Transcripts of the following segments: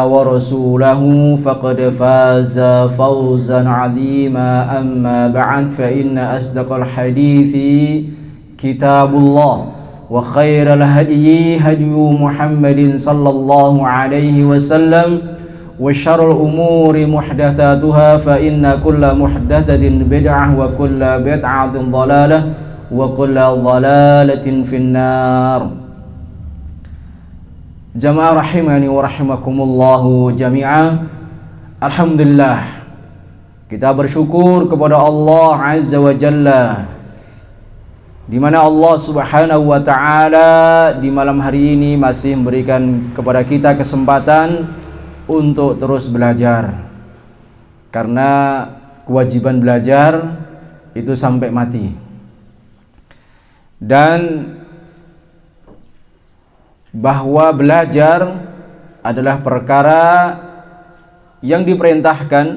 ورسوله فقد فاز فوزا عظيما أما بعد فإن أصدق الحديث كتاب الله وخير الهدي هدي محمد صلى الله عليه وسلم وشر الأمور محدثاتها فإن كل محدثة بدعة وكل بدعة ضلالة وكل ضلالة في النار. Jamaah rahimani wa rahimakumullahu jami'ah. Alhamdulillah, kita bersyukur kepada Allah Azza wa Jalla, di mana Allah Subhanahu wa Ta'ala di malam hari ini masih memberikan kepada kita kesempatan untuk terus belajar, karena kewajiban belajar itu sampai mati. Dan bahwa belajar adalah perkara yang diperintahkan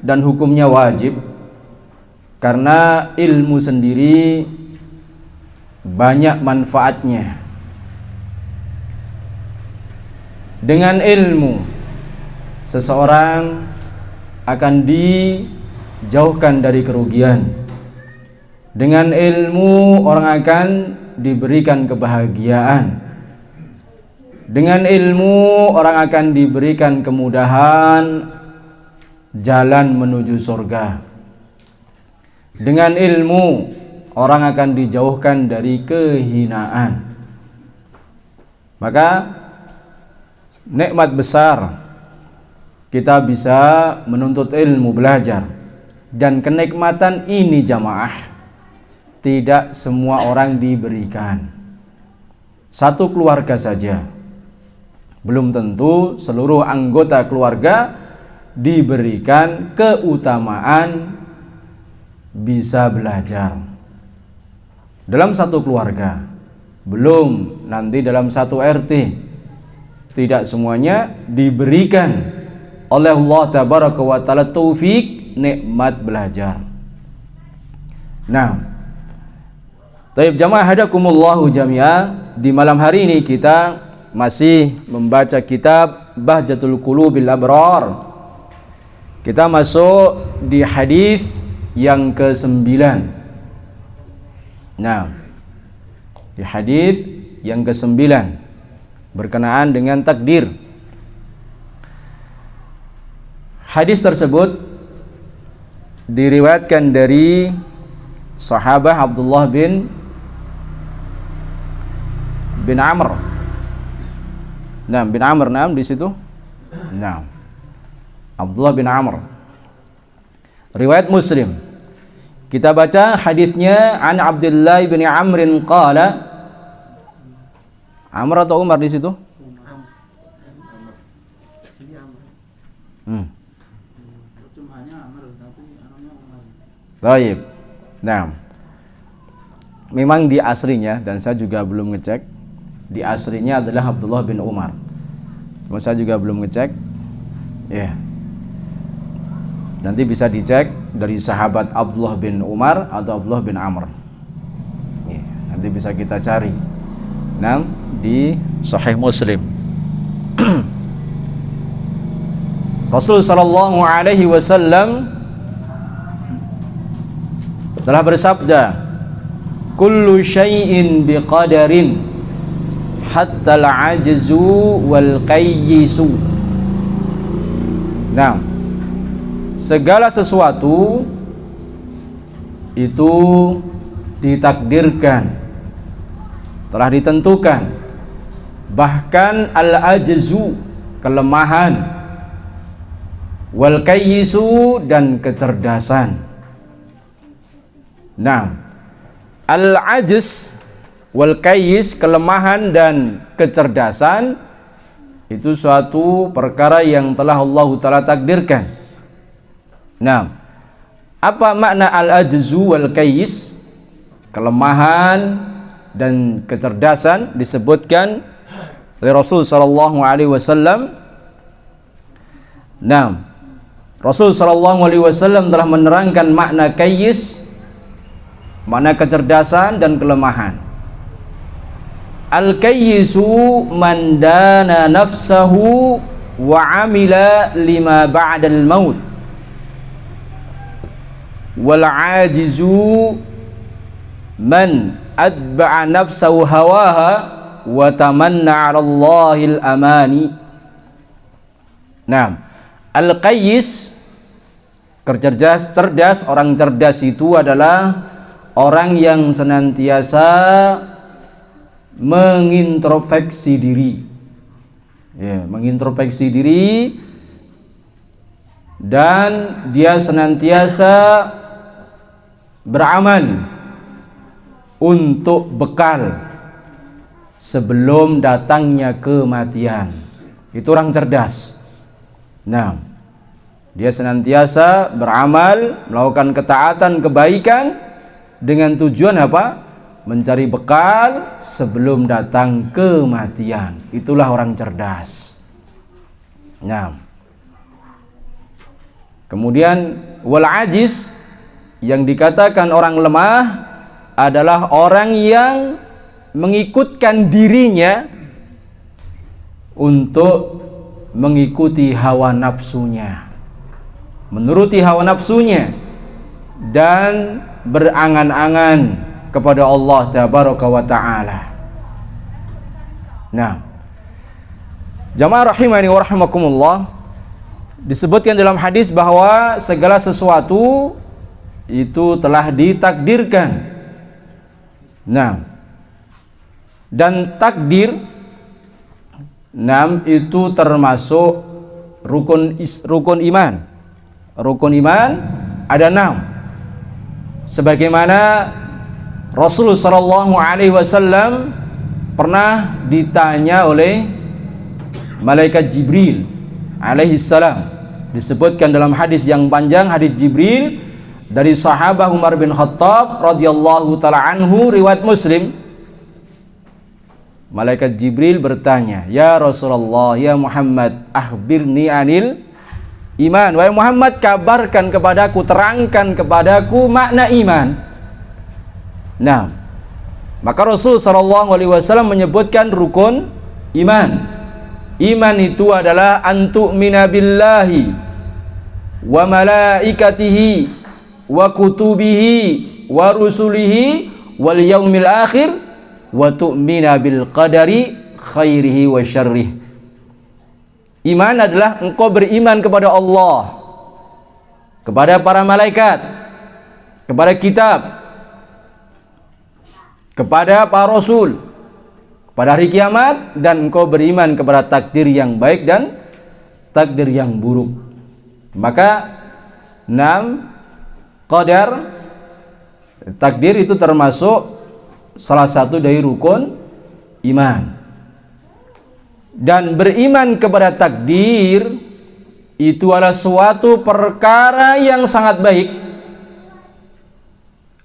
dan hukumnya wajib, karena ilmu sendiri banyak manfaatnya. Dengan ilmu seseorang akan dijauhkan dari kerugian. Dengan ilmu orang akan diberikan kebahagiaan. Dengan ilmu orang akan diberikan kemudahan jalan menuju surga. Dengan ilmu orang akan dijauhkan dari kehinaan. Maka nikmat besar kita bisa menuntut ilmu, belajar. Dan kenikmatan ini jamaah tidak semua orang diberikan. Satu keluarga saja, belum tentu seluruh anggota keluarga diberikan keutamaan bisa belajar. Dalam satu keluarga, belum nanti dalam satu RT, tidak semuanya diberikan oleh Allah Tabaraka wa Ta'ala taufik nikmat belajar. Nah, taib jamaah hadakumullahu jami'ah, di malam hari ini kita masih membaca kitab Bahjatul Qulubil Abrar. Kita masuk di hadis yang ke-9. Nah, di hadis yang ke-9 berkenaan dengan takdir. Hadis tersebut diriwayatkan dari sahabat Abdullah bin Amr. Nah, bin Amr, nah di situ. Nah, Abdullah bin Amr. Riwayat Muslim. Kita baca hadisnya, an Abdullah bin Amrin qala. Amr atau Umar di situ? Baik. Nah, memang di asrinya, dan saya juga belum ngecek, di aslinya adalah Abdullah bin Umar. Cuma saya juga belum ngecek. Ya. Nanti bisa dicek dari sahabat Abdullah bin Umar atau Abdullah bin Amr. Ya, nanti bisa kita cari. Nah, di Sahih Muslim. Rasul sallallahu alaihi wasallam telah bersabda, "Kullu syai'in biqadarin hatta al-ajzu wal qayyisu." Nah, segala sesuatu itu ditakdirkan, telah ditentukan. Bahkan al-ajzu, kelemahan, wal qayyisu, dan kecerdasan. Nah, al-ajz wal qayyis, kelemahan dan kecerdasan, itu suatu perkara yang telah Allah Ta'ala takdirkan. Nah, apa makna al-ajzu wal qayyis? Kelemahan dan kecerdasan disebutkan oleh Rasul sallallahu alaihi wasallam. Nah, Rasul sallallahu alaihi wasallam telah menerangkan makna qayyis, makna kecerdasan dan kelemahan. Al-qayyisu man dana nafsahu wa amila lima ba'dal maut. Wal ajizu man atba'a nafsahu hawaha wa tamanna 'ala Allahil amani. Nah, al-qayyis, cerdas, orang cerdas itu adalah orang yang senantiasa mengintrospeksi diri. Ya, mengintrospeksi diri, dan dia senantiasa beramal untuk bekal sebelum datangnya kematian. Itu orang cerdas. Nah, dia senantiasa beramal, melakukan ketaatan, kebaikan dengan tujuan apa? Mencari bekal sebelum datang kematian. Itulah orang cerdas. Nah, kemudian wal ajiz, yang dikatakan orang lemah adalah orang yang mengikutkan dirinya untuk mengikuti hawa nafsunya, menuruti hawa nafsunya, dan berangan-angan kepada Allah Tabaraka wa Ta'ala. Nah, jamaah rahimani wa rahimakumullah, disebutkan dalam hadis bahwa segala sesuatu itu telah ditakdirkan. Nah, dan takdir itu termasuk rukun iman. Rukun iman ada 6. Sebagaimana Rasulullah sallallahu alaihi wasallam pernah ditanya oleh malaikat Jibril alaihi salam. Disebutkan dalam hadis yang panjang, hadis Jibril dari sahabat Umar bin Khattab radhiyallahu taala anhu, riwayat Muslim. Malaikat Jibril bertanya, "Ya Rasulullah, ya Muhammad, akhbirni anil iman." Wahai Muhammad, kabarkan kepadaku, terangkan kepadaku makna iman. Nah, maka Rasul sallallahu alaihi wasallam menyebutkan rukun iman. Iman itu adalah antu'mina billahi wa malaikatihi wa kutubihi wa rusulihi wal yaumil akhir wa tu'mina bil qadari khairihi wa syarrih. Iman adalah engkau beriman kepada Allah, kepada para malaikat, kepada kitab, kepada para rasul, pada hari kiamat, dan engkau beriman kepada takdir yang baik dan takdir yang buruk. Maka 6 qadar, takdir itu termasuk salah satu dari rukun iman. Dan beriman kepada takdir itu adalah suatu perkara yang sangat baik.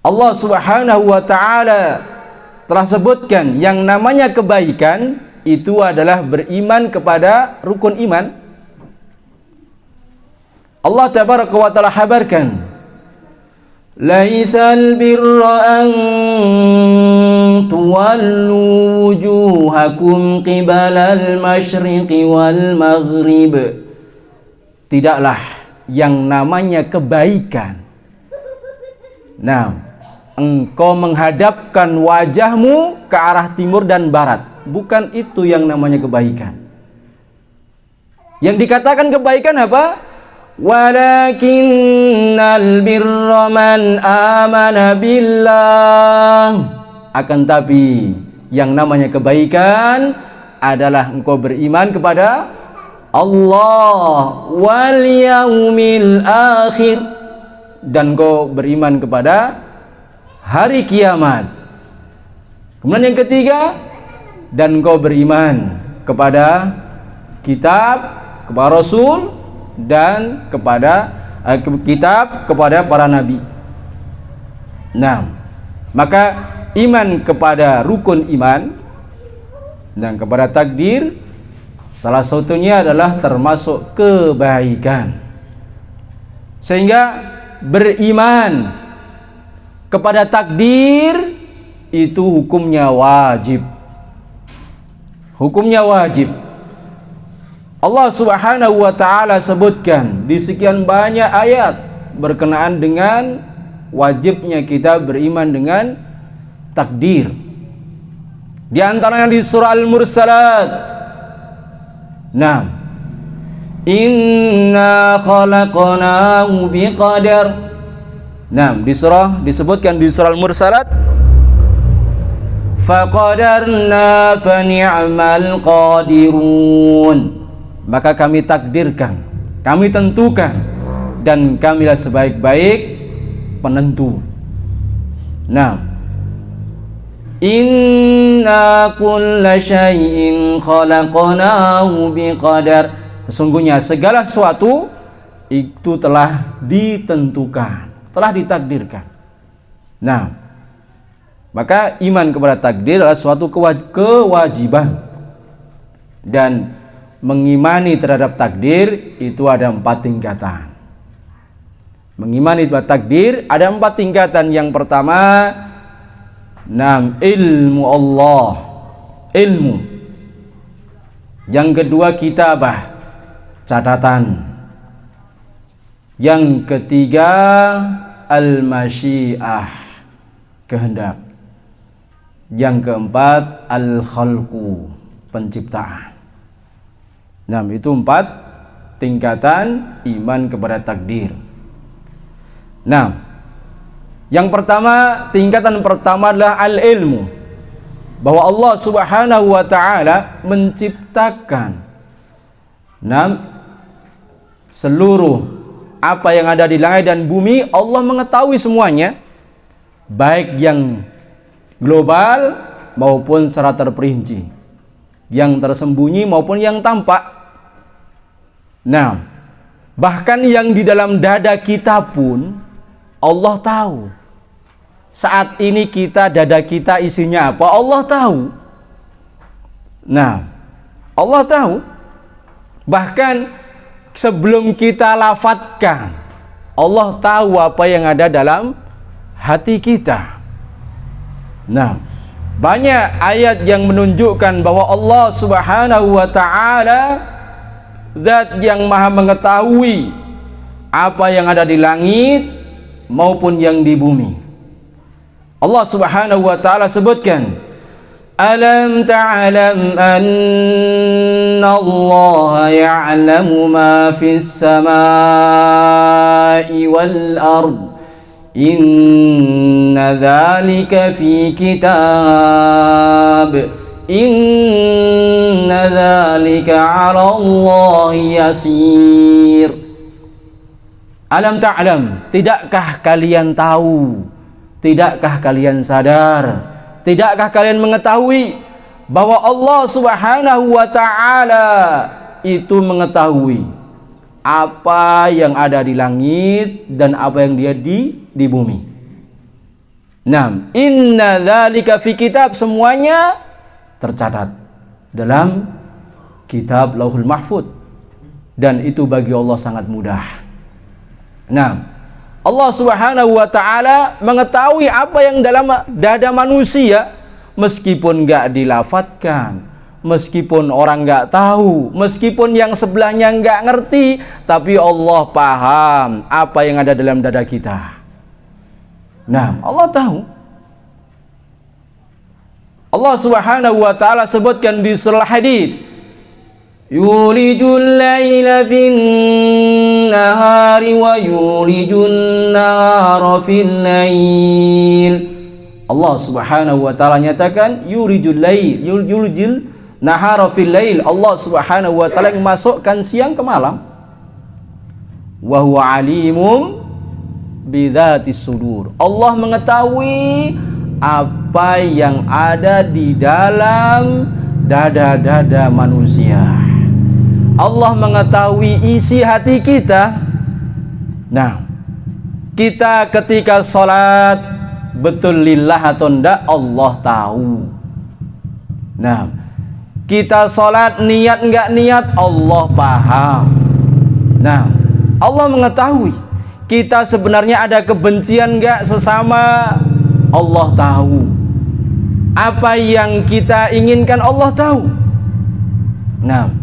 Allah Subhanahu wa ta'ala telah sebutkan yang namanya kebaikan itu adalah beriman kepada rukun iman. Allah Tabaraka wa ta'ala habarkan, "Laisal birra an tuwallu wujuhakum qibalal masyriqi wal maghrib." Tidaklah yang namanya kebaikan, nah, engkau menghadapkan wajahmu ke arah timur dan barat. Bukan itu yang namanya kebaikan. Yang dikatakan kebaikan apa? Walakinnal birra man amana billah. Akan tapi yang namanya kebaikan adalah engkau beriman kepada Allah wal yaumil akhir, dan engkau beriman kepada hari kiamat. Kemudian yang ketiga, dan engkau beriman kepada kitab, kepada Rasul, dan kepada kitab, kepada para nabi. Nah, maka iman kepada rukun iman dan kepada takdir, salah satunya adalah termasuk kebaikan. Sehingga beriman kepada takdir itu hukumnya wajib. Hukumnya wajib. Allah Subhanahu wa ta'ala sebutkan di sekian banyak ayat berkenaan dengan wajibnya kita beriman dengan takdir. Di antaranya di surah Al-Mursalat. Nah, inna khalaqnahu biqadar. Nah, disebutkan di surah Al-Mursalat, faqadarna fa ni'mal qadirun. Maka kami takdirkan, kami tentukan, dan kamilah sebaik-baik penentu. Nah, inna kulla syai'in khalaqnahu biqadar. Sesungguhnya segala sesuatu itu telah ditentukan, telah ditakdirkan. Nah, maka iman kepada takdir adalah suatu kewajiban. Dan mengimani terhadap takdir itu ada 4 tingkatan. Mengimani terhadap takdir ada 4 tingkatan. Yang pertama, ilmu Allah, ilmu. Yang kedua, kitabah, catatan. Yang ketiga, al-masyiah, kehendak. Yang keempat, al-khalqu, penciptaan. Nah, itu 4 tingkatan iman kepada takdir. Nah, yang pertama, tingkatan pertama adalah al-ilmu, bahwa Allah Subhanahu wa ta'ala menciptakan seluruh apa yang ada di langit dan bumi. Allah mengetahui semuanya, baik yang global maupun secara terperinci, yang tersembunyi maupun yang tampak. Nah, bahkan yang di dalam dada kita pun Allah tahu. Saat ini dada kita isinya apa, Allah tahu. Nah, Allah tahu. Bahkan sebelum kita lafadzkan, Allah tahu apa yang ada dalam hati kita. Nah, banyak ayat yang menunjukkan bahwa Allah Subhanahu wa ta'ala zat yang maha mengetahui apa yang ada di langit maupun yang di bumi. Allah Subhanahu wa ta'ala sebutkan, alam ta'lam anna Allah ya'lamu ma fis samai wal ard, inna dhalika fi kitab, inna dhalika 'ala Allah yasir. Alam ta'lam, tidakkah kalian tahu, tidakkah kalian sadar, tidakkah kalian mengetahui bahwa Allah Subhanahu wa ta'ala itu mengetahui apa yang ada di langit dan apa yang dia di bumi. Nah, inna dzalika fi kitab, semuanya tercatat dalam kitab Lauhul Mahfuz, dan itu bagi Allah sangat mudah. Nah, Allah Subhanahu wa ta'ala mengetahui apa yang dalam dada manusia, meskipun gak dilafadzkan, meskipun orang gak tahu, meskipun yang sebelahnya gak ngerti, tapi Allah paham apa yang ada dalam dada kita. Nah, Allah tahu. Allah Subhanahu wa ta'ala sebutkan di surah Hadid, yulijul laila fin nahari wa yulijun nahara fil lail. Allah Subhanahu wa ta'ala nyatakan yulijul nahara fil lail. Allah Subhanahu wa ta'ala yang masukkan siang ke malam. Wa huwa alimum bidzatis sudur. Allah mengetahui apa yang ada di dalam dada-dada manusia. Allah mengetahui isi hati kita. Nah, kita ketika sholat betul lillah atau enggak, Allah tahu. Nah, kita sholat niat enggak niat, Allah paham. Nah, Allah mengetahui kita sebenarnya ada kebencian enggak sesama, Allah tahu. Apa yang kita inginkan, Allah tahu. Nah,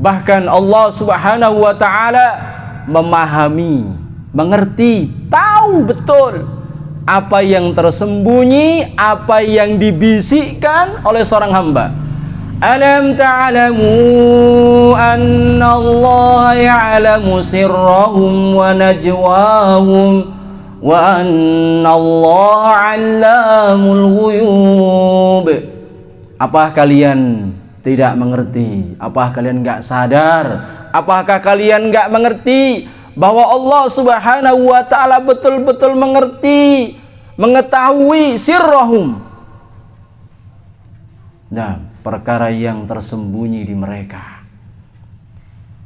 Bahkan Allah Subhanahu wa taala memahami, mengerti, tahu betul apa yang tersembunyi, apa yang dibisikkan oleh seorang hamba. Alam ta'lamu anna Allah ya'lamu sirrahum wa najwahum wa anna Allah 'allamul ghuyub. Apakah kalian tidak mengerti? Apakah kalian enggak sadar? Apakah kalian enggak mengerti bahwa Allah Subhanahu wa taala betul-betul mengerti, mengetahui sirrahum. Nah, perkara yang tersembunyi di mereka.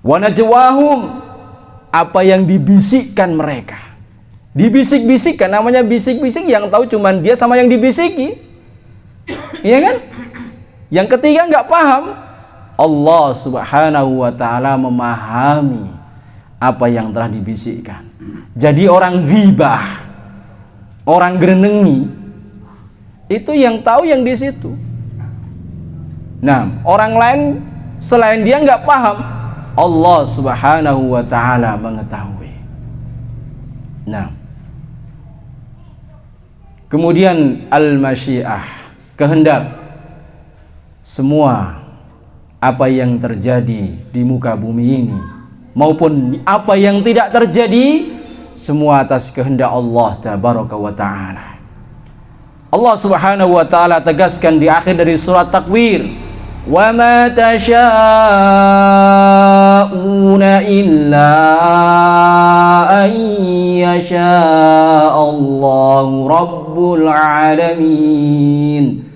Wa najwahum, apa yang dibisikkan mereka. Dibisik-bisikkan, namanya bisik-bisik, yang tahu cuman dia sama yang dibisiki. Iya kan? Yang ketiga nggak paham. Allah Subhanahu wa taala memahami apa yang telah dibisikkan. Jadi orang ghibah, orang gerenengi, itu yang tahu yang di situ. Nah, orang lain selain dia nggak paham. Allah Subhanahu wa taala mengetahui. Nah, kemudian al-masyiah, kehendak. Semua apa yang terjadi di muka bumi ini maupun apa yang tidak terjadi, semua atas kehendak Allah Tabaraka wa Ta'ala. Allah Subhanahu wa Ta'ala tegaskan di akhir dari surat Takwir, wa ma tasha'una illa an yasha'allahu rabbul alamin.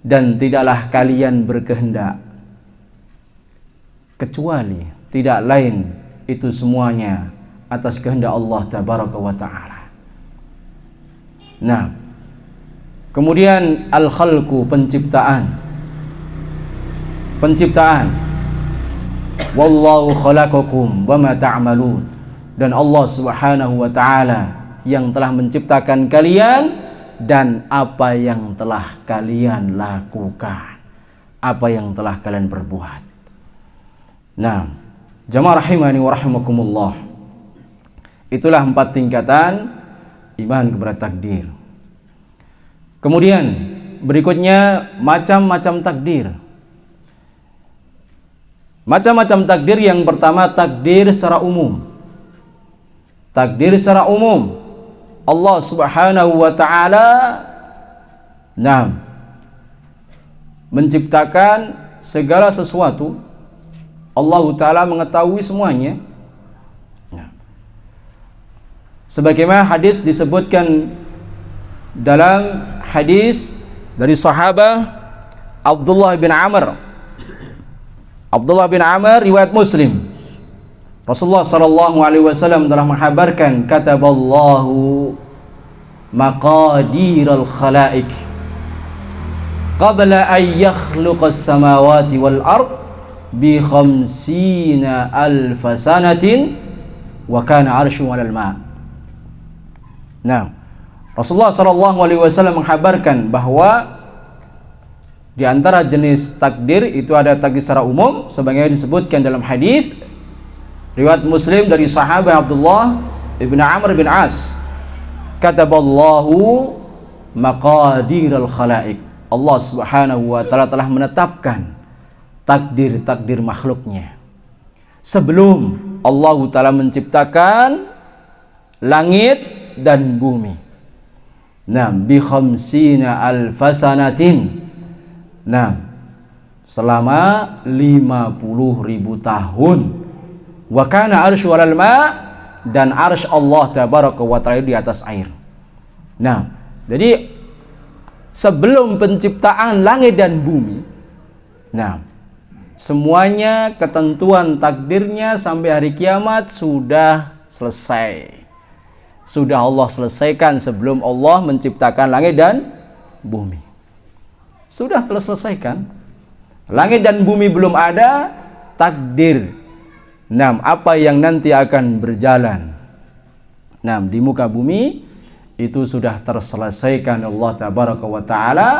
Dan tidaklah kalian berkehendak kecuali tidak lain itu semuanya atas kehendak Allah Tabaraka wa Ta'ala. Nah, kemudian al-khalqu, penciptaan. Wallahu khalaqakum wa ma ta'malun. Dan Allah Subhanahu wa Ta'ala yang telah menciptakan kalian dan apa yang telah kalian lakukan, apa yang telah kalian perbuat. Nah, jamaah rahimani wa rahimakumullah, itulah 4 tingkatan iman kepada takdir. Kemudian berikutnya macam-macam takdir. Macam-macam takdir, yang pertama takdir secara umum. Takdir secara umum, Allah Subhanahu wa Ta'ala menciptakan segala sesuatu. Allah Ta'ala mengetahui semuanya. Sebagaimana hadis disebutkan dalam hadis dari sahabat Abdullah bin Amr. Abdullah bin Amr, riwayat Muslim. Rasulullah sallallahu alaihi wasallam telah menghabarkan, kataballahu maqadiral khalaik qabla an yakhluqas samawati wal ard bi 50,000 sanatin wa kana 'arsyu 'alal ma'. Nah, Rasulullah sallallahu alaihi wasallam menghabarkan bahwa di antara jenis takdir itu ada takdir secara umum sebagaimana disebutkan dalam hadis riwayat Muslim dari sahabat Abdullah ibn Amr bin As. Kataballahu maqadiral khalaik. Allah Subhanahu wa Ta'ala telah menetapkan takdir-takdir makhluknya sebelum Allah Ta'ala menciptakan langit dan bumi. Nah, bi 50,000 sanatin. Nah, selama 50.000 tahun. Wa kana 'arsyu 'alal ma', dan arsy Allah Tabaraka wa Ta'ala di atas air. Nah, jadi sebelum penciptaan langit dan bumi, nah, semuanya ketentuan takdirnya sampai hari kiamat sudah selesai. Sudah Allah selesaikan sebelum Allah menciptakan langit dan bumi. Sudah terselesaikan. Langit dan bumi belum ada, takdir. Nah, apa yang nanti akan berjalan di muka bumi itu sudah terselesaikan Allah Tabaraka wa Ta'ala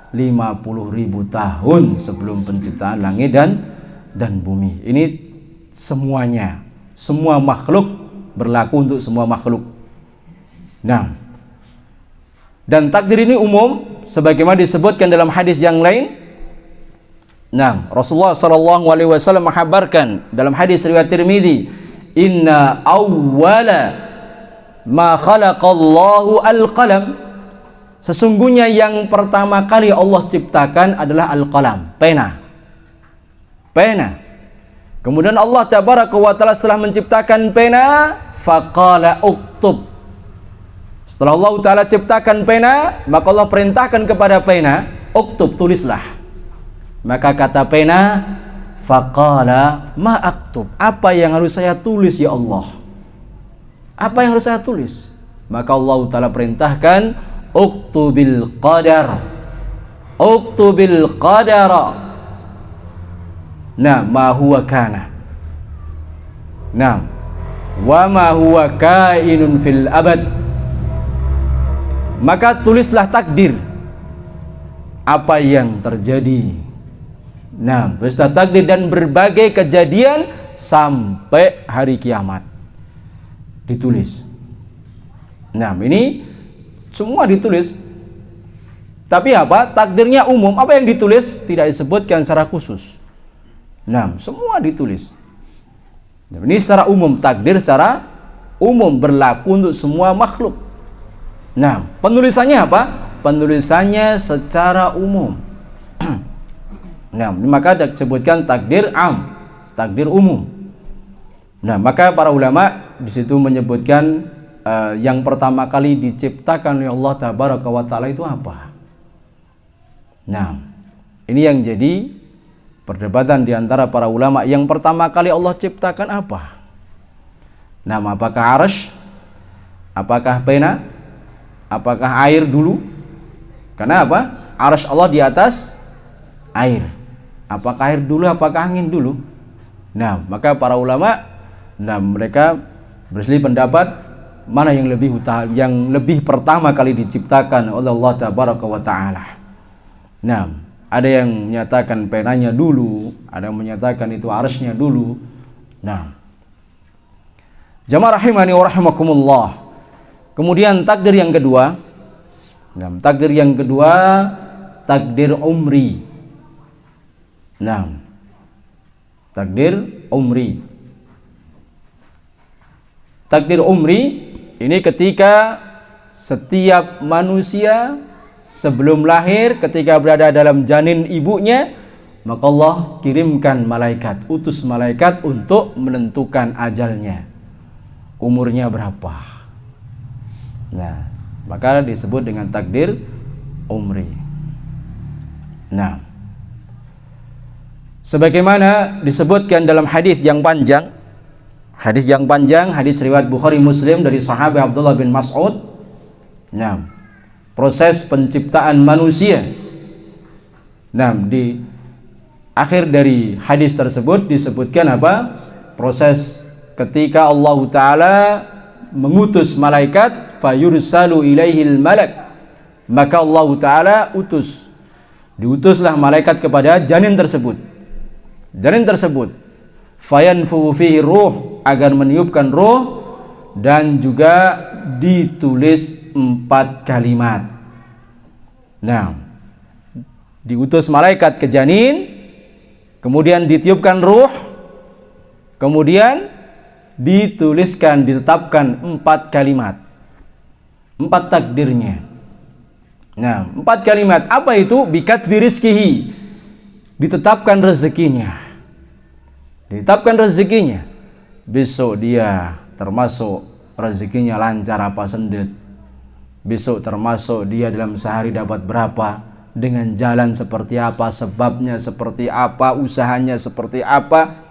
50.000 tahun sebelum penciptaan langit dan dan bumi. Ini semuanya, semua makhluk, berlaku untuk semua makhluk. Nah, dan takdir ini umum sebagaimana disebutkan dalam hadis yang lain. Nah, Rasulullah sallallahu alaihi wasallam menghabarkan dalam hadis riwayat Tirmizi, "Inna awwala ma khalaqallahu al-qalam." Sesungguhnya yang pertama kali Allah ciptakan adalah al-qalam, pena. Pena. Kemudian Allah tabaraka wa taala setelah menciptakan pena, faqala uktub. Setelah Allah taala ciptakan pena, maka Allah perintahkan kepada pena, uktub, tulislah. Maka kata pena, faqala ma aktub. Apa yang harus saya tulis ya Allah? Apa yang harus saya tulis? Maka Allah taala perintahkan, uktubil qadar. Uktubil qadara. Nah, ma huwa kana. Nah, wa ma huwa kainun fil abad. Maka tulislah takdir apa yang terjadi. Nah, tulislah takdir dan berbagai kejadian sampai hari kiamat. Ditulis. Nah, ini semua ditulis. Tapi apa? Takdirnya umum. Apa yang ditulis tidak disebutkan secara khusus. Nah, semua ditulis. Nah, ini secara umum, takdir secara umum berlaku untuk semua makhluk. Nah, penulisannya apa? Penulisannya secara umum. Nah, maka disebutkan takdir am, takdir umum. Nah, maka para ulama di situ menyebutkan yang pertama kali diciptakan oleh Allah tabaraka wa taala itu apa? Nah, ini yang jadi perdebatan di antara para ulama. Yang pertama kali Allah ciptakan apa? Nah, apakah arsy? Apakah pena? Apakah air dulu? Karena apa? Arsy Allah di atas air. Apakah air dulu, apakah angin dulu? Nah, maka para ulama, nah mereka berselisih pendapat mana yang lebih pertama kali diciptakan oleh Allah tabaraka wa taala. Nah, ada yang menyatakan penanya dulu, ada yang menyatakan itu arsy-nya dulu. Nah, jamaah rahimani wa rahimakumullah. Kemudian takdir yang kedua. Nah, takdir yang kedua, takdir umri. Nah, takdir umri. Takdir umri ini ketika setiap manusia sebelum lahir, ketika berada dalam janin ibunya, maka Allah kirimkan malaikat, utus malaikat untuk menentukan ajalnya, umurnya berapa. Nah, maka disebut dengan takdir umri. Nah, sebagaimana disebutkan dalam hadis yang panjang, hadis riwayat Bukhari Muslim dari sahabat Abdullah bin Mas'ud. Nah, proses penciptaan manusia. Nah, di akhir dari hadis tersebut disebutkan apa? Proses ketika Allah Ta'ala mengutus malaikat, fayursalu ilaihil malak. Maka Allah Ta'ala diutuslah malaikat kepada janin tersebut. Fayanfu fihi ruh, agar meniupkan ruh, dan juga ditulis 4 kalimat. Nah, diutus malaikat ke janin, kemudian ditiupkan ruh, kemudian dituliskan, ditetapkan 4 kalimat, 4 takdirnya. Nah, 4 kalimat apa itu? Bikatbi rizkihi, ditetapkan rezekinya. Besok dia termasuk rezekinya lancar apa sendet. Besok termasuk dia dalam sehari dapat berapa, dengan jalan seperti apa, sebabnya seperti apa, usahanya seperti apa.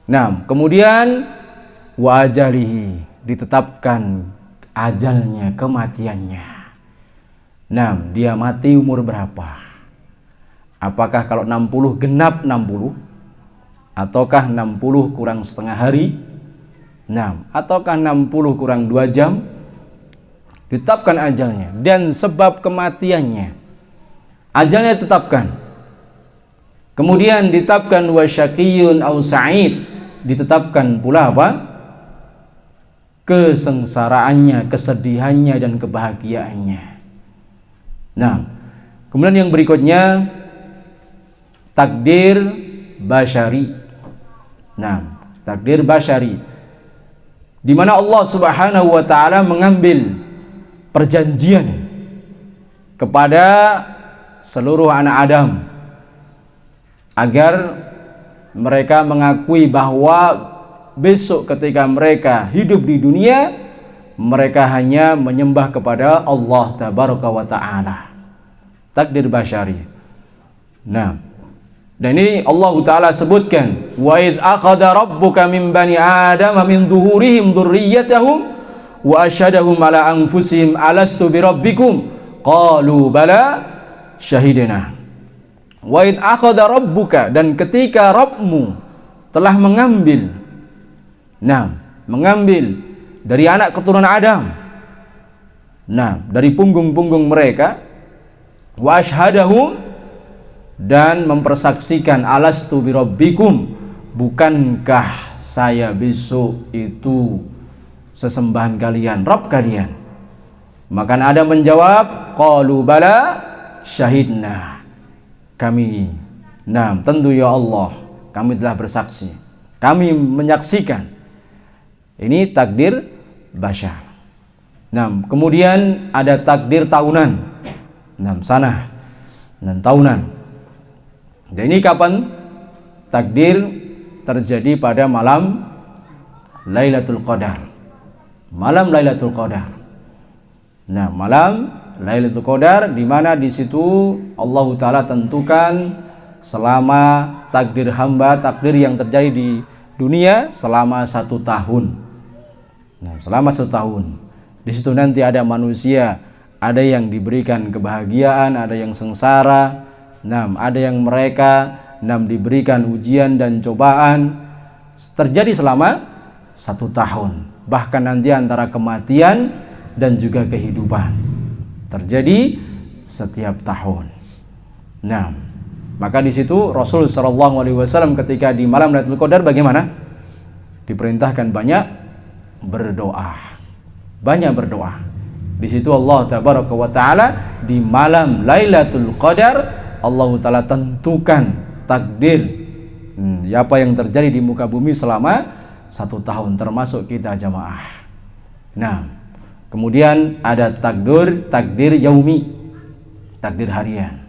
Nah, kemudian wa ajalihi, ditetapkan ajalnya, kematiannya. Nah, dia mati umur berapa? Apakah kalau 60 genap 60? Ataukah 60 kurang setengah hari? Nah, ataukah 60 kurang 2 jam? Ditetapkan ajalnya dan sebab kematiannya. Ajalnya ditetapkan. Kemudian ditetapkan wa syaqiyun aw sa'id, ditetapkan pula apa? Kesengsaraannya, kesedihannya dan kebahagiaannya. Nah, kemudian yang berikutnya takdir basyari. Nah, takdir basyari di mana Allah Subhanahu wa taala mengambil perjanjian kepada seluruh anak Adam agar mereka mengakui bahwa besok ketika mereka hidup di dunia, mereka hanya menyembah kepada Allah Tabaraka wa Ta'ala. Takdir basyari. Nah, dan ini Allah Ta'ala sebutkan, wa idh akhadha rabbuka min bani adama min zuhurihim dzurriyyatahum wa asyhadahum ala anfusihim alastu birabbikum qalu bala syahidina. Wa idh akhadha rabbuka, dan ketika Rabbmu telah mengambil, nah, mengambil dari anak keturunan Adam, nah, dari punggung-punggung mereka, wa asyhadahum, dan mempersaksikan, alastu birabbikum, bukankah saya besok itu sesembahan kalian, Rabb kalian? Maka Adam menjawab, qalu bala syahidna, kami, nah, tentu ya Allah, kami telah bersaksi, kami menyaksikan. Ini takdir basyar. Nah, kemudian ada takdir tahunan. Nah, sanah dan tahunan. Dan ini kapan? Takdir terjadi pada malam Lailatul Qadar. Malam Lailatul Qadar. Nah, malam Lailatul Qadar, di mana di situ Allah Ta'ala tentukan selama takdir hamba, takdir yang terjadi di dunia selama 1 tahun. Nah, selama 1 tahun. Di situ nanti ada manusia, ada yang diberikan kebahagiaan, ada yang sengsara. Nah, ada yang mereka diberikan ujian dan cobaan. Terjadi selama 1 tahun. Bahkan nanti antara kematian dan juga kehidupan terjadi setiap tahun. Nah, maka di situ Rasul sallallahu alaihi wasallam ketika di malam Lailatul Qadar bagaimana? Diperintahkan banyak berdoa. Banyak berdoa. Di situ Allah Tabaraka wa Taala di malam Lailatul Qadar Allah Taala tentukan takdir apa yang terjadi di muka bumi selama 1 tahun, termasuk kita jamaah. Nah, kemudian ada takdir yaumi, takdir harian.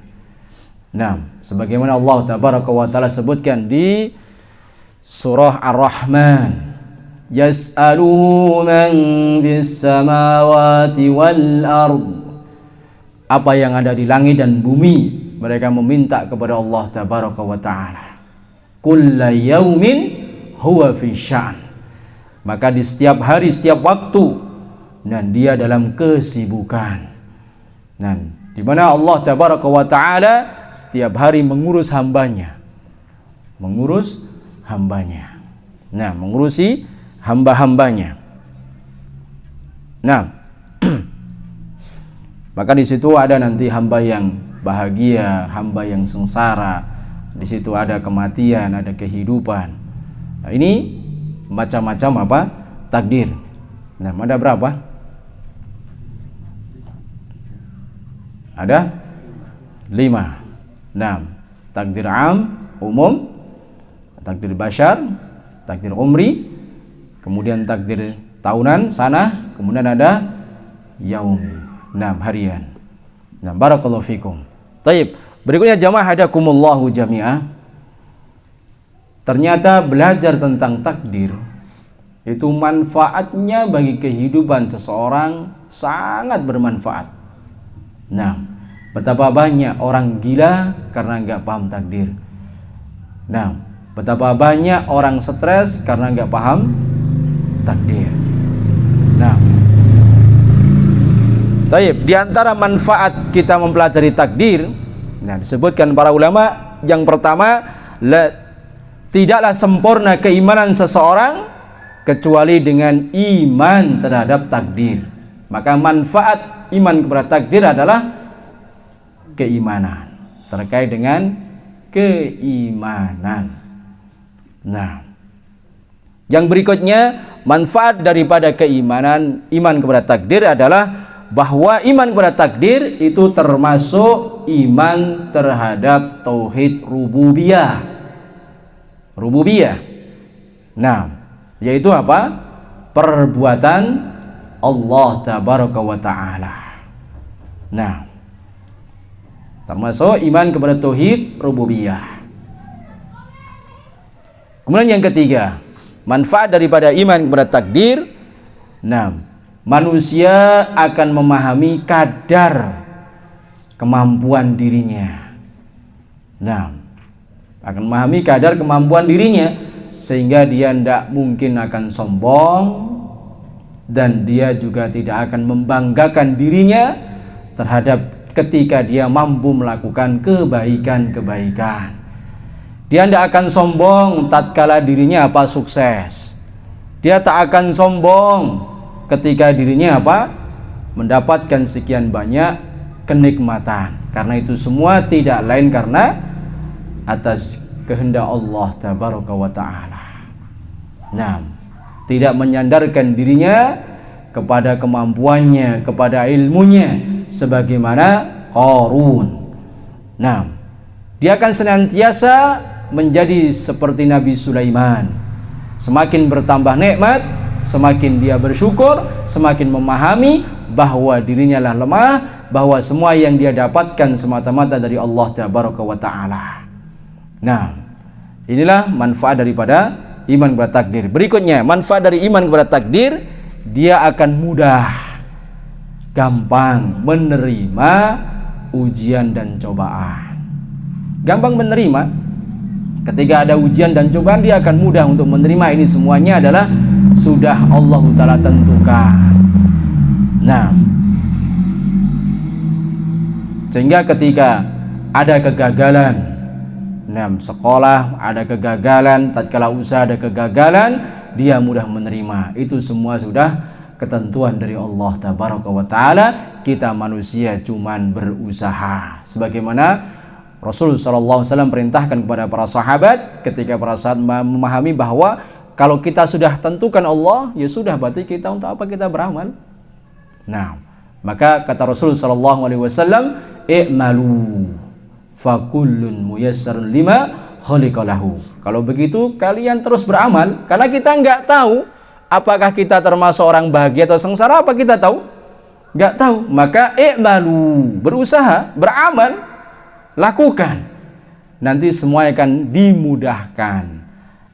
Nah, sebagaimana Allah Tabaraka wa Taala sebutkan di surah Ar-Rahman, yas'aluhu man fis samawati wal ard, apa yang ada di langit dan bumi mereka meminta kepada Allah Tabaraka wa Taala. Kulla yaumin huwa fi sya'an, maka di setiap hari, setiap waktu, dan dia dalam kesibukan. Dan di mana Allah Tabaraka wa Taala setiap hari mengurus hambanya, mengurus hambanya. Nah, mengurusi hamba-hambanya. Nah, maka di situ ada nanti hamba yang bahagia, hamba yang sengsara. Di situ ada kematian, ada kehidupan. Nah, ini macam-macam apa? Takdir. Nah, ada berapa? Ada 5. Nah, takdir am, umum, takdir basyar, takdir umri, kemudian takdir tahunan, sanah, kemudian ada yaum, nah, harian. Nah, barakallahu fikum. Taib. Berikutnya jamaah hadakumullahu jami'ah. Ternyata belajar tentang takdir itu manfaatnya bagi kehidupan seseorang sangat bermanfaat. Nah, betapa banyak orang gila karena nggak paham takdir. Nah, betapa banyak orang stres karena nggak paham takdir. Nah, taib, di antara manfaat kita mempelajari takdir, nah, disebutkan para ulama, yang pertama, tidaklah sempurna keimanan seseorang kecuali dengan iman terhadap takdir. Maka manfaat iman kepada takdir adalah keimanan terkait dengan keimanan. Nah, yang berikutnya, manfaat daripada keimanan, iman kepada takdir adalah bahwa iman kepada takdir itu termasuk iman terhadap tauhid rububiyah. Rububiyah. Nah, yaitu apa? Perbuatan Allah tabaraka wa ta'ala. Nah, termasuk iman kepada tauhid rububiyah. Kemudian yang ketiga, manfaat daripada iman kepada takdir. Nah, manusia akan memahami kadar kemampuan dirinya. Nah, akan memahami kadar kemampuan dirinya, sehingga dia tidak mungkin akan sombong, dan dia juga tidak akan membanggakan dirinya terhadap ketika dia mampu melakukan kebaikan-kebaikan. Dia tidak akan sombong tatkala dirinya sukses. Dia tak akan sombong ketika dirinya mendapatkan sekian banyak kenikmatan. Karena itu semua tidak lain karena atas kehendak Allah tabaraka wa ta'ala. Nah, tidak menyandarkan dirinya kepada kemampuannya, kepada ilmunya, sebagaimana Qarun. Nah, dia akan senantiasa menjadi seperti Nabi Sulaiman. Semakin bertambah nikmat, semakin dia bersyukur, semakin memahami bahwa dirinya lah lemah, bahwa semua yang dia dapatkan semata-mata dari Allah tabaraka wa ta'ala. Nah, inilah manfaat daripada iman kepada takdir. Berikutnya, manfaat dari iman kepada takdir, dia akan mudah, gampang menerima ujian dan cobaan. Gampang menerima. Ketika ada ujian dan cobaan, dia akan mudah untuk menerima. Ini semuanya adalah sudah Allah Ta'ala tentukan. Nah, sehingga ketika ada kegagalan, nah, sekolah ada kegagalan, tatkala usaha ada kegagalan, dia mudah menerima. Itu semua sudah ketentuan dari Allah tabaraka wa ta'ala. Kita manusia cuman berusaha, sebagaimana Rasul SAW perintahkan kepada para sahabat ketika para sahabat memahami bahwa kalau kita sudah tentukan Allah, ya sudah, berarti kita untuk apa kita beramal. Nah, maka kata Rasul SAW, i'malu fakullun muyassarun lima khuliqalahu. Kalau begitu kalian terus beramal, karena kita nggak tahu apakah kita termasuk orang bahagia atau sengsara, apa kita tahu? Nggak tahu. Maka i'malu, berusaha, beramal, lakukan. Nanti semua akan dimudahkan.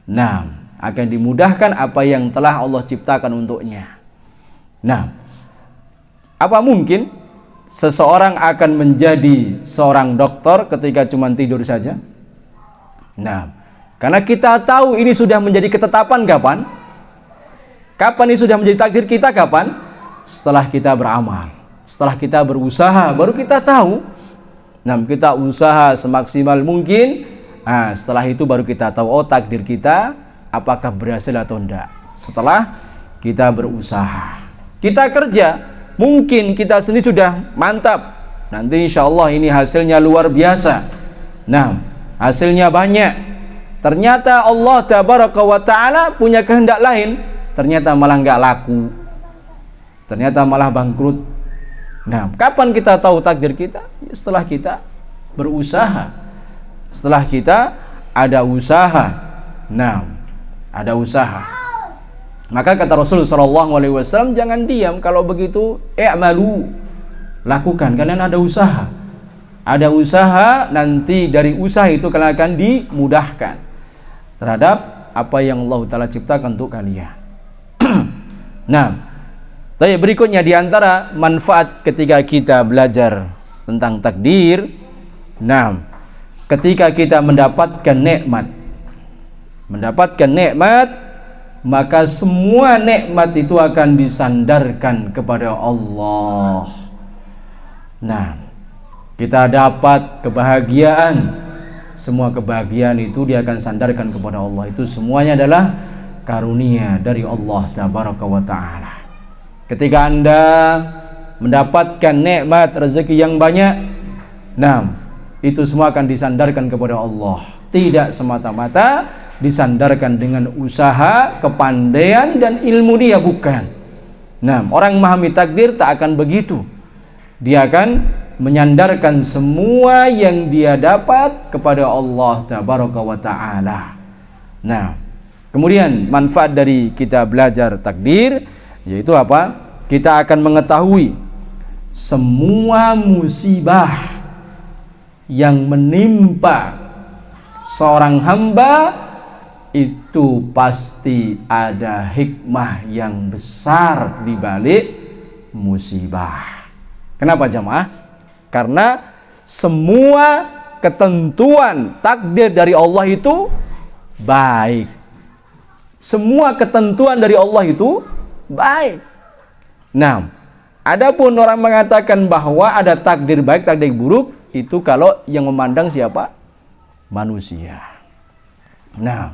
Nah, akan dimudahkan apa yang telah Allah ciptakan untuknya. Nah, apa mungkin seseorang akan menjadi seorang dokter ketika cuma tidur saja? Nah, karena kita tahu ini sudah menjadi ketetapan kapan? Kapan ini sudah menjadi takdir kita kapan? Setelah kita beramal, setelah kita berusaha, baru kita tahu. Nah, kita usaha semaksimal mungkin. Nah, setelah itu baru kita tahu, oh, takdir kita apakah berhasil atau enggak. Setelah kita berusaha, kita kerja, mungkin kita sendiri sudah mantap, nanti insya Allah ini hasilnya luar biasa. Nah, hasilnya banyak. Ternyata Allah tabaraka wa ta'ala punya kehendak lain. Ternyata malah nggak laku, ternyata malah bangkrut. Nah, kapan kita tahu takdir kita? Setelah kita berusaha, setelah kita ada usaha. Nah, ada usaha. Maka kata Rasul SAW, jangan diam. Kalau begitu, i'malu, lakukan. Kalian ada usaha. Ada usaha, nanti dari usaha itu kalian akan dimudahkan terhadap apa yang Allah Ta'ala ciptakan untuk kalian. Nah, tapi berikutnya diantara manfaat ketika kita belajar tentang takdir. Nah, ketika kita mendapatkan nikmat, maka semua nikmat itu akan disandarkan kepada Allah. Nah, kita dapat kebahagiaan, semua kebahagiaan itu dia akan sandarkan kepada Allah. Itu semuanya adalah karunia dari Allah tabaraka wa ta'ala. Ketika Anda mendapatkan nikmat rezeki yang banyak, nah, itu semua akan disandarkan kepada Allah. Tidak semata-mata disandarkan dengan usaha, kepandaian dan ilmu dia, bukan. Nah, orang memahami takdir tak akan begitu. Dia akan menyandarkan semua yang dia dapat kepada Allah Tabaraka wa Ta'ala. Nah, kemudian manfaat dari kita belajar takdir yaitu apa? Kita akan mengetahui semua musibah yang menimpa seorang hamba itu pasti ada hikmah yang besar di balik musibah. Kenapa jamaah? Karena semua ketentuan takdir dari Allah itu baik. Semua ketentuan dari Allah itu baik. Nah, adapun orang mengatakan bahwa ada takdir baik, takdir buruk, itu kalau yang memandang siapa? Manusia. Nah,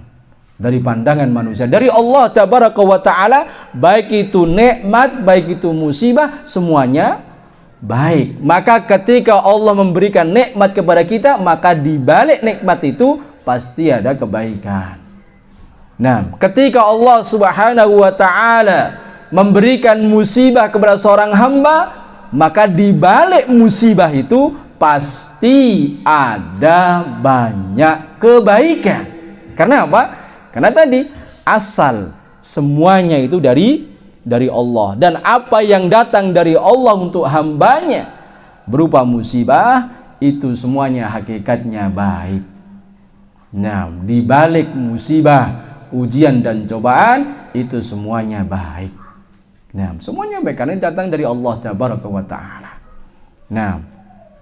dari pandangan manusia, dari Allah Tabaraka wa Ta'ala, baik itu nikmat, baik itu musibah, semuanya baik. Maka ketika Allah memberikan nikmat kepada kita, maka di balik nikmat itu pasti ada kebaikan. Nah, ketika Allah Subhanahu wa Ta'ala memberikan musibah kepada seorang hamba, maka di balik musibah itu pasti ada banyak kebaikan. Karena apa? Karena tadi asal semuanya itu dari Allah, dan apa yang datang dari Allah untuk hambanya berupa musibah itu semuanya hakikatnya baik. Nah, di balik musibah, ujian dan cobaan itu semuanya baik. Nah, semuanya baik karena datang dari Allah Tabaraka wa Ta'ala. Nah,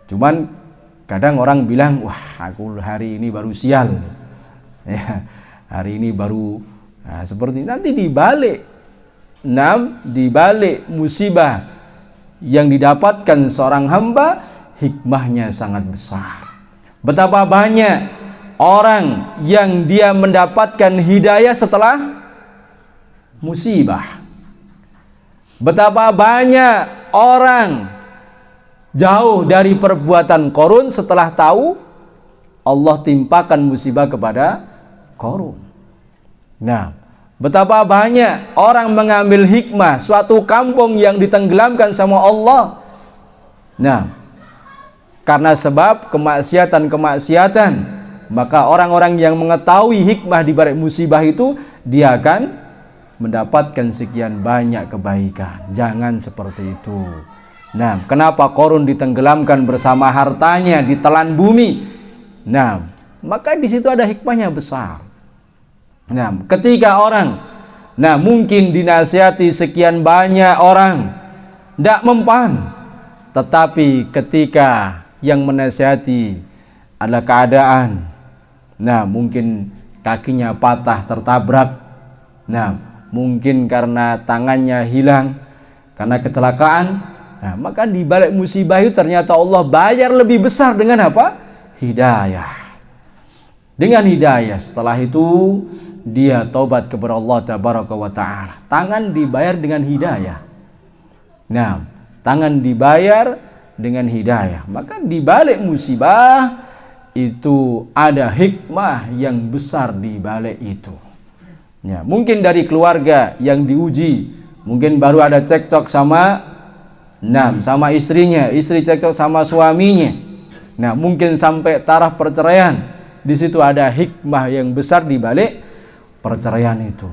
cuman kadang orang bilang, wah aku hari ini baru sial ya, hari ini baru seperti nanti di balik musibah yang didapatkan seorang hamba, hikmahnya sangat besar. Betapa banyak orang yang dia mendapatkan hidayah setelah musibah. Betapa banyak orang jauh dari perbuatan Qarun setelah tahu Allah timpakan musibah kepada Qarun. Nah, betapa banyak orang mengambil hikmah suatu kampung yang ditenggelamkan sama Allah. Nah, karena sebab kemaksiatan, maka orang-orang yang mengetahui hikmah di balik musibah itu, dia akan mendapatkan sekian banyak kebaikan. Jangan seperti itu. Nah, kenapa Qarun ditenggelamkan bersama hartanya, ditelan bumi? Nah, maka di situ ada hikmahnya besar. Nah, ketika orang, mungkin dinasihati sekian banyak orang, tidak mempan. Tetapi ketika yang menasihati adalah keadaan, mungkin kakinya patah tertabrak, mungkin karena tangannya hilang karena kecelakaan, maka di balik musibah itu ternyata Allah bayar lebih besar dengan apa? Hidayah. Dengan hidayah, setelah itu dia taubat kepada Allah Tabaraka wa Ta'ala. Tangan dibayar dengan hidayah. Nah, tangan dibayar dengan hidayah. Maka di balik musibah itu ada hikmah yang besar di balik itu. Ya, mungkin dari keluarga yang diuji, mungkin baru ada cekcok sama istrinya, istri cekcok sama suaminya. Nah, mungkin sampai taraf perceraian. Di situ ada hikmah yang besar di balik perceraian itu.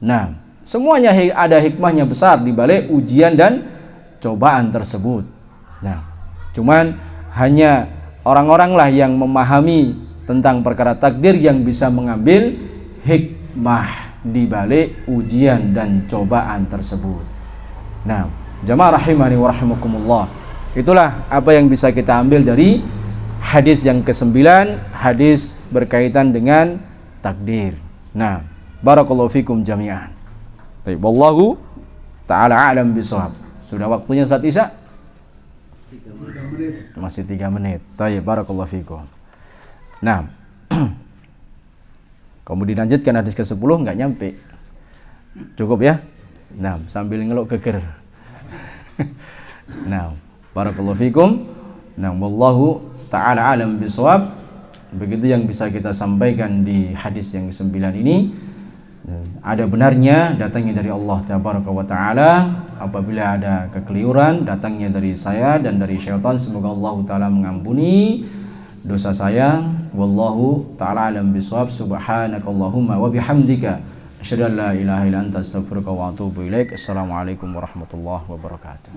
Nah, semuanya ada hikmahnya besar di balik ujian dan cobaan tersebut. Nah, cuman hanya orang-orang lah yang memahami tentang perkara takdir yang bisa mengambil hikmah di balik ujian dan cobaan tersebut. Nah, jamaah rahimani wa rahimakumullah, itulah apa yang bisa kita ambil dari hadis yang ke-9, hadis berkaitan dengan takdir. Nah, barakallahu fikum jami'an. Baik, wallahu ta'ala a'lam bishawab. Sudah waktunya salat Isya? 3 menit. Masih 3 menit. Baik, barakallahu fikum. Nah, kemudian dilanjutkan hadis ke-10 enggak nyampe. Cukup ya? Nah, sambil ngeluk geger. Nah, barakallahu fikum. Nah, wallahu taala alam bisawab. Begitu yang bisa kita sampaikan di hadis yang ke-9 ini. Ada benarnya datangnya dari Allah tabaraka wa taala. Apabila ada kekeliruan datangnya dari saya dan dari syaitan, semoga Allah taala mengampuni dosa saya. Wallahu taala alam bisawab. Subhanakallahumma wa bihamdika asyhadu an la ilaha illa anta astaghfiruka wa atubu ilaik. Assalamualaikum warahmatullahi wabarakatuh.